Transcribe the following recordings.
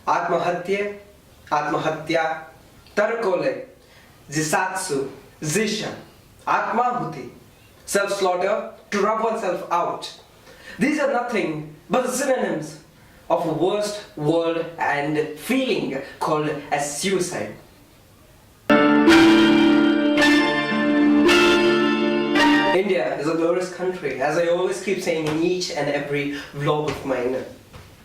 Atmahatya, Atmahatya, Tarkole, Jisatsu, Zisha, Atmahuti, self-slaughter, to rub oneself out. These are nothing but the synonyms of a worst word and feeling called as suicide. India is a glorious country, as I always keep saying in each and every vlog of mine.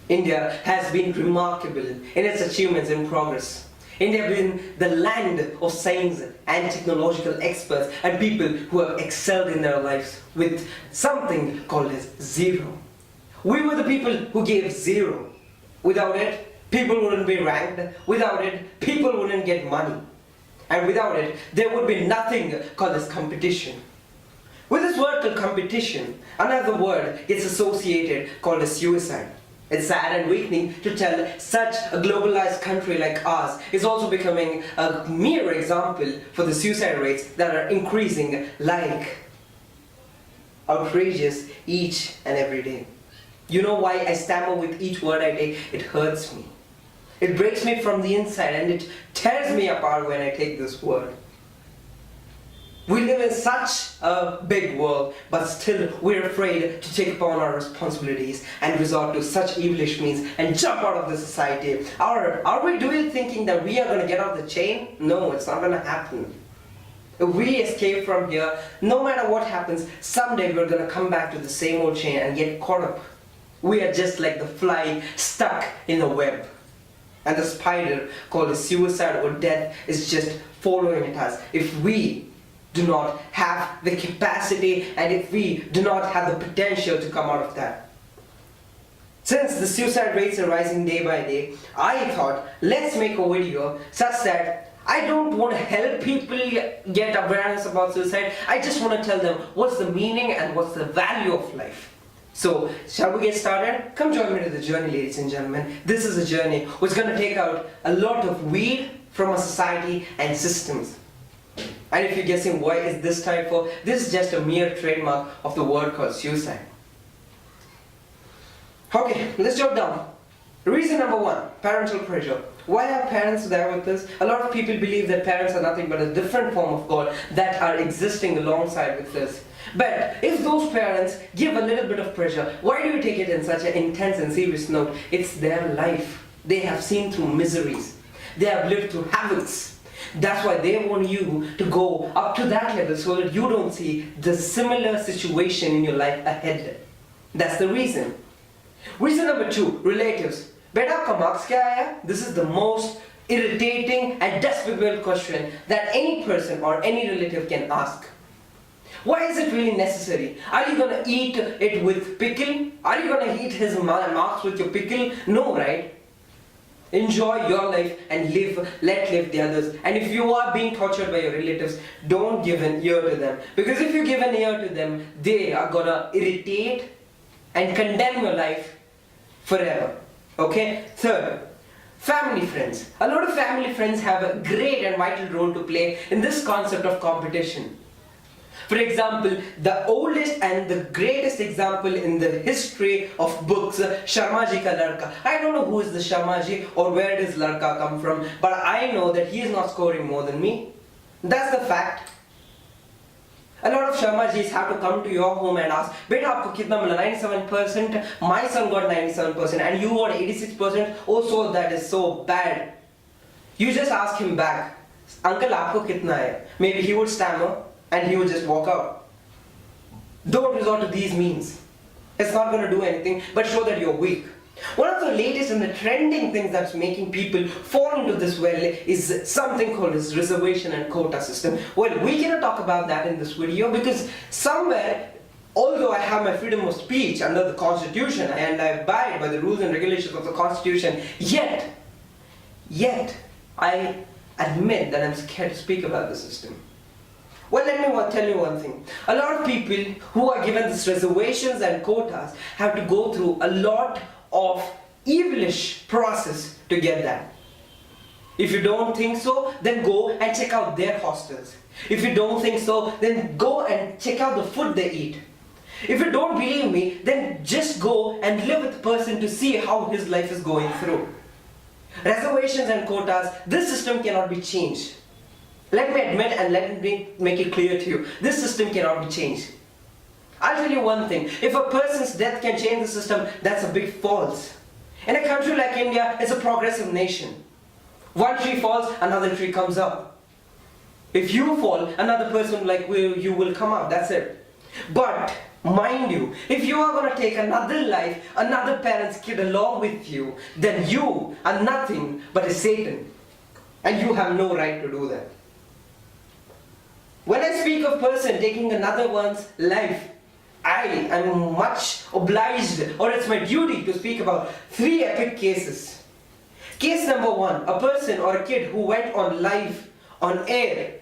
India has been remarkable in its achievements and progress. India has been the land of science and technological experts and people who have excelled in their lives with something called as zero. We were the people who gave zero. Without it, people wouldn't be ranked. Without it, people wouldn't get money. And without it, there would be nothing called as competition. With this word called competition, another word gets associated called as suicide. It's sad and weakening to tell such a globalized country like ours is also becoming a mere example for the suicide rates that are increasing like outrageous each and every day. You know why I stammer with each word I take? It hurts me. It breaks me from the inside and it tears me apart when I take this word. We live in such a big world, but still we're afraid to take upon our responsibilities and resort to such evilish means and jump out of the society. Are we doing thinking that we are going to get out of the chain? No, it's not going to happen. If we escape from here, no matter what happens, someday we're going to come back to the same old chain and get caught up. We are just like the fly stuck in a web. And the spider called suicide or death is just following us. If we do not have the capacity and if we do not have the potential to come out of that. Since the suicide rates are rising day by day, I thought let's make a video such that I don't want to help people get awareness about suicide. I just want to tell them what's the meaning and what's the value of life. So, shall we get started? Come join me to the journey, ladies and gentlemen. This is a journey which is going to take out a lot of weed from our society and systems. And if you're guessing why is this type for, this is just a mere trademark of the word called suicide. Okay, let's jot down. Reason number one, parental pressure. Why are parents there with this? A lot of people believe that parents are nothing but a different form of God that are existing alongside with this. But if those parents give a little bit of pressure, why do you take it in such an intense and serious note? It's their life. They have seen through miseries. They have lived through havocs. That's why they want you to go up to that level so that you don't see the similar situation in your life ahead. That's the reason. Reason number two, relatives. Beta aapka marks kya aaya? This is the most irritating and despicable question that any person or any relative can ask. Why is it really necessary? Are you gonna eat it with pickle? Are you gonna eat his marks with your pickle? No, right? Enjoy your life and let live the others. And if you are being tortured by your relatives, don't give an ear to them. Because if you give an ear to them, they are gonna irritate and condemn your life forever. Okay? Third, family friends. A lot of family friends have a great and vital role to play in this concept of competition. For example, the oldest and the greatest example in the history of books, Sharma Ji Ka Ladka. I don't know who is the Sharma Ji or where does Ladka come from, but I know that he is not scoring more than me. That's the fact. A lot of Sharma Jis have to come to your home and ask, Beta, aapko kitna mila? 97%, my son got 97% and you got 86%, oh so that is so bad. You just ask him back, Uncle, aapko kitna hai? Maybe he would stammer and he would just walk out. Don't resort to these means. It's not going to do anything but show that you're weak. One of the latest and the trending things that's making people fall into this well is something called as reservation and quota system. Well, we cannot talk about that in this video because somewhere, although I have my freedom of speech under the Constitution and I abide by the rules and regulations of the Constitution, yet I admit that I'm scared to speak about the system. Well, let me tell you one thing. A lot of people who are given these reservations and quotas have to go through a lot of evilish process to get that. If you don't think so, then go and check out their hostels. If you don't think so, then go and check out the food they eat. If you don't believe me, then just go and live with the person to see how his life is going through. Reservations and quotas, this system cannot be changed. Let me admit and let me make it clear to you, this system cannot be changed. I'll tell you one thing, if a person's death can change the system, that's a big false. In a country like India, it's a progressive nation. One tree falls, another tree comes up. If you fall, another person like you will come up, that's it. But, mind you, if you are going to take another life, another parent's kid along with you, then you are nothing but a Satan. And you have no right to do that. When I speak of person taking another one's life, I am much obliged, or it's my duty to speak about 3 epic cases. Case number 1, a person or a kid who went on live, on air,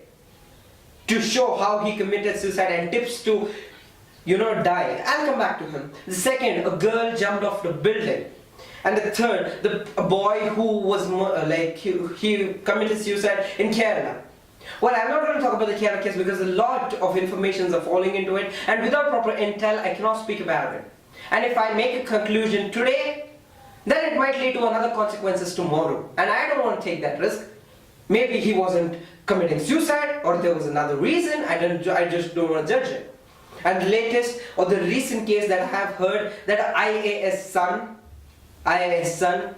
to show how he committed suicide and tips to, die. I'll come back to him. The second, a girl jumped off the building. And the third, a boy who was he committed suicide in Kerala. Well, I'm not going to talk about the Kerala case because a lot of information are falling into it, and without proper intel, I cannot speak about it. And if I make a conclusion today, then it might lead to another consequences tomorrow. And I don't want to take that risk. Maybe he wasn't committing suicide, or there was another reason. I just don't want to judge it. And the latest or the recent case that I have heard, that an IAS son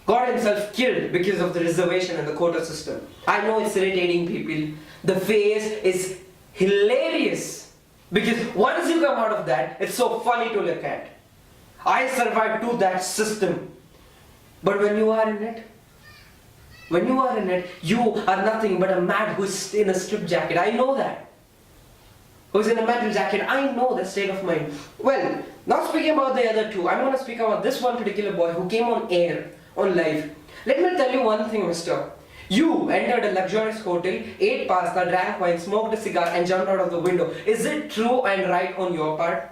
got himself killed because of the reservation and the quota system. I know it's irritating people. The face is hilarious because once you come out of that, it's so funny to look at. I survived to that system. But when you are in it, you are nothing but a man who's in a strip jacket. I know that. Who's in a metal jacket. I know that state of mind. Well, not speaking about the other two, I'm going to speak about this one particular boy who came on air, on live. Let me tell you one thing, mister. You entered a luxurious hotel, ate pasta, drank wine, smoked a cigar and jumped out of the window. Is it true and right on your part?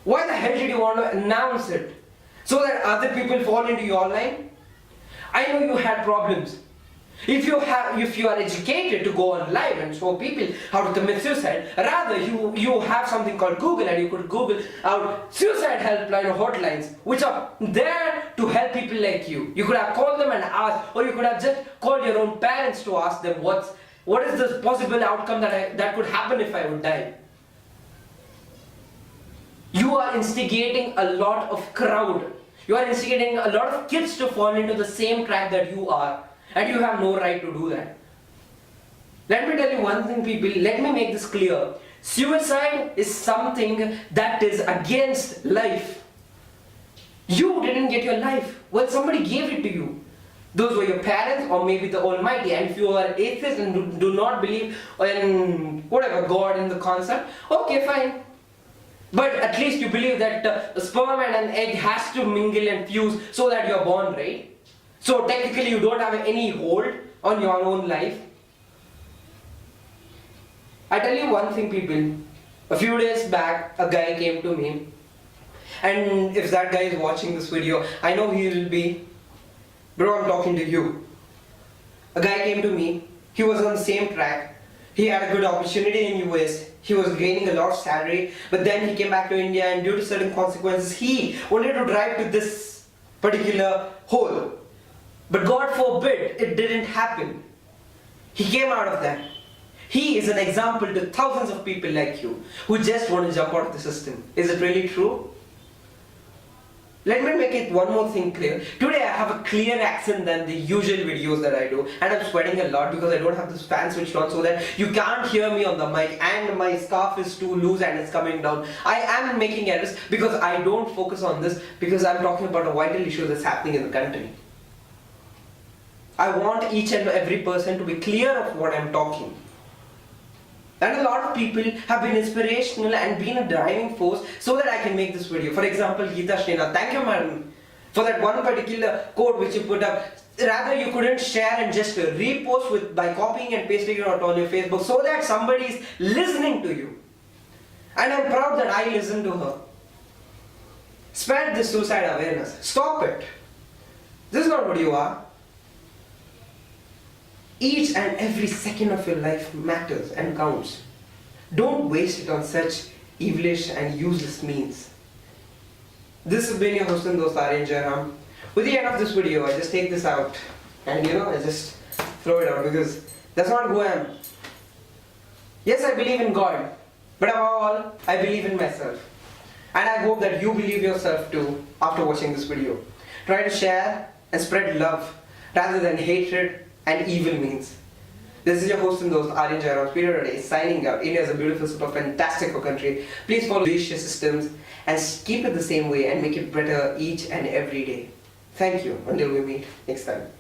Why the hell did you want to announce it? So that other people fall into your line? I know you had problems. If you are educated to go on live and show people how to commit suicide, rather you have something called Google, and you could Google out suicide helpline or hotlines which are there to help people like you. You could have called them and asked, or you could have just called your own parents to ask them what is the possible outcome that could happen if I would die. You are instigating a lot of crowd. You are instigating a lot of kids to fall into the same track that you are. And you have no right to do that. Let me tell you one thing, people. Let me make this clear. Suicide is something that is against life. You didn't get your life. Well, somebody gave it to you. Those were your parents or maybe the Almighty. And if you are atheist and do not believe in whatever, God in the concept, okay, fine. But at least you believe that a sperm and an egg has to mingle and fuse so that you are born, right? So technically you don't have any hold on your own life. I tell you one thing, people. A few days back, a guy came to me. And if that guy is watching this video, I know he will be. Bro, I'm talking to you. A guy came to me. He was on the same track. He had a good opportunity in US. He was gaining a lot of salary. But then he came back to India, and due to certain consequences, he wanted to drive to this particular hole. But God forbid, it didn't happen. He came out of that. He is an example to thousands of people like you who just want to jump out of the system. Is it really true? Let me make it one more thing clear. Today I have a clear accent than the usual videos that I do, and I'm sweating a lot because I don't have this fan switched on so that you can't hear me on the mic, and my scarf is too loose and it's coming down. I am making errors because I don't focus on this because I'm talking about a vital issue that's happening in the country. I want each and every person to be clear of what I'm talking. And a lot of people have been inspirational and been a driving force so that I can make this video. For example, Geeta Shrina, thank you madam for that one particular quote which you put up. Rather you couldn't share and just repost by copying and pasting it out on your Facebook so that somebody is listening to you. And I'm proud that I listened to her. Spread this suicide awareness. Stop it. This is not what you are. Each and every second of your life matters and counts. Don't waste it on such evilish and useless means. This has been your host and dost Aryan Jairam. With the end of this video, I just take this out and I just throw it out because that's not who I am. Yes, I believe in God, but above all, I believe in myself. And I hope that you believe yourself too after watching this video. Try to share and spread love rather than hatred and evil means. This is your host and host Aryan Jairam, Sperio today, signing out. India is a beautiful, super fantastic country. Please follow these systems and keep it the same way and make it better each and every day. Thank you. Until we meet next time.